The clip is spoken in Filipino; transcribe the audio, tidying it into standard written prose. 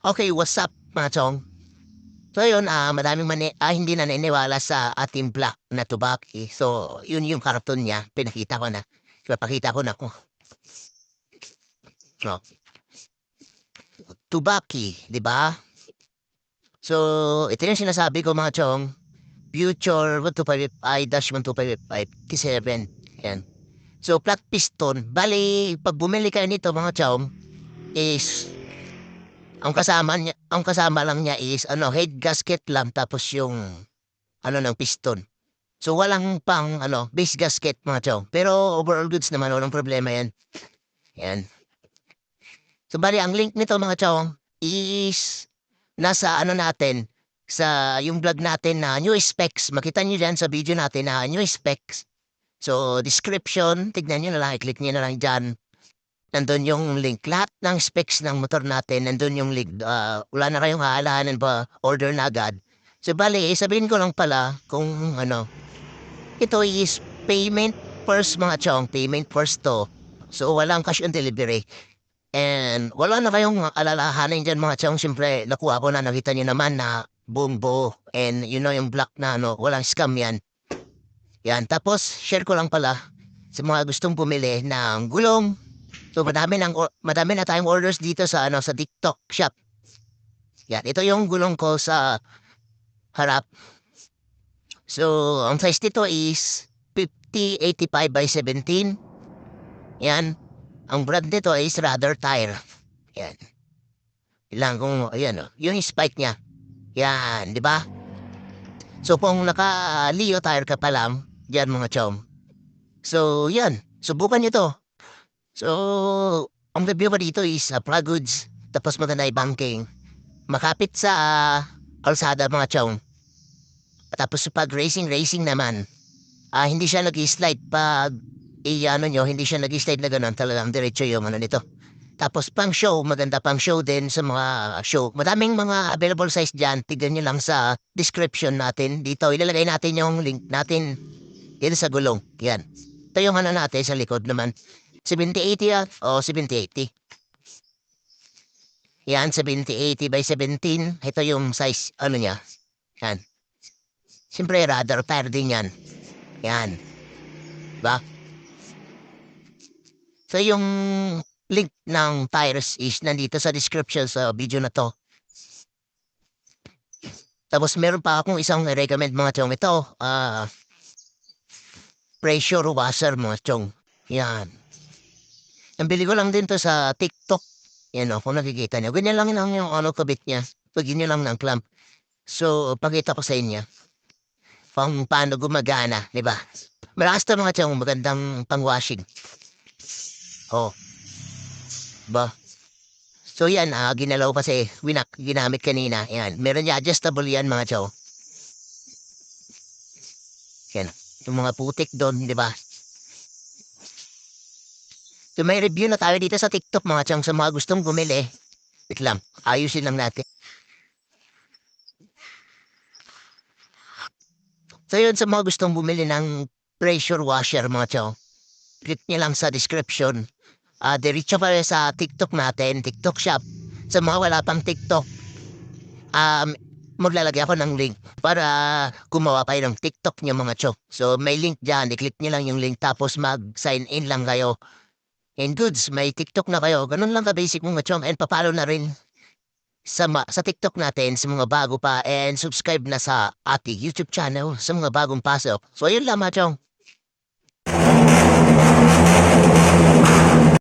Okay, what's up mga chong? So yun, madaming hindi naniniwala sa ating black na tubaki. So, yun yung karton niya. Pinakita ko na. Pinapakita ko na kung no, tubaki, di ba? So, ito yung sinasabi ko mga chong. Future 1255-1255-7. Yan. So, flat piston. Bali, pag bumili kayo nito mga chong, is ang kasama lang niya is head gasket lang tapos yung ng piston. So walang pang base gasket mga chong. Pero overall goods naman, walang problema yan. Yan. So bali, ang link nito mga chong is nasa natin, sa yung vlog natin na new specs. Makita nyo dyan sa video natin na new specs. So description, tignan nyo na lang, i-click nyo na lang dyan. Nandun yung link. Lahat ng specs ng motor natin, nandun yung link. Wala na kayong haalahanan ba, order na agad. So bali, sabihin ko lang pala kung ito is payment first mga chong, payment first to. So walang cash on delivery. And wala na kayong alalahanin dyan mga chong. Siyempre, nakuha ko na, nakita nyo naman na buong buo. And yung black na walang scam yan. Yan, tapos share ko lang pala sa mga gustong bumili ng gulong. So madami na tayong orders dito sa sa TikTok shop. Yan, ito yung gulong ko sa harap. So, ang size nito is 5085/17. Yan. Ang brand nito is Rubber Tire. Yan. Ilang kung, ayan yung spike niya. Yan, di ba? So, kung naka-Leo tire ka pa lang, yan mga chom. So, yan. Subukan nyo to. So, ang review pa dito is plug goods. Tapos maganda yung banking. Makapit sa kalsada mga chom. Tapos pag racing naman, hindi siya nag-slide pag hindi siya nag-slide na gano'n, talagang diretso yung nito. Tapos pang show, maganda pang show din sa mga show. Madaming mga available size dyan. Tignan nyo lang sa description natin. Dito, ilalagay natin yung link natin dito sa gulong. Yan. Ito yung natin sa likod naman. 7080 o 7080. Yan, 7080/17. Ito yung size, niya. Yan. Siyempre, radar tire din yan. Yan. Diba? So, yung link ng tires is nandito sa description sa video na to. Tapos, meron pa akong isang recommend mga chong. Ito, pressure washer mga chong. Yan. Nabili ko lang din to sa TikTok. Yan kung nakikita niyo. Ganyan lang yung kabit niya. Pagin niyo lang ng clamp. So, pakita ko sa inyo. Paano gumagana, di ba? Malakas to mga chong, magandang pang-washing. Oh. Ba? So yan, ginalaw kasi ginamit kanina. Yan, meron niya adjustable yan mga chow. Yan, yung mga putik doon, di ba? So may review na tayo dito sa TikTok mga chow sa mga gustong bumili. Wait lang, ayusin lang natin. So yun, sa mga gustong bumili ng pressure washer mga chow, click niyo lang sa description. Diretso pa sa TikTok natin, TikTok shop. Sa mga wala pang TikTok, maglalagay ako ng link para gumawa kayo ng TikTok niyo mga chok. So may link dyan, i-click niyo lang yung link tapos mag-sign in lang kayo. And goods, may TikTok na kayo. Ganun lang ka-basic mga chong. And papalo na rin sa TikTok natin sa mga bago pa and subscribe na sa ating YouTube channel sa mga bagong pasok. So ayun lang mga chong.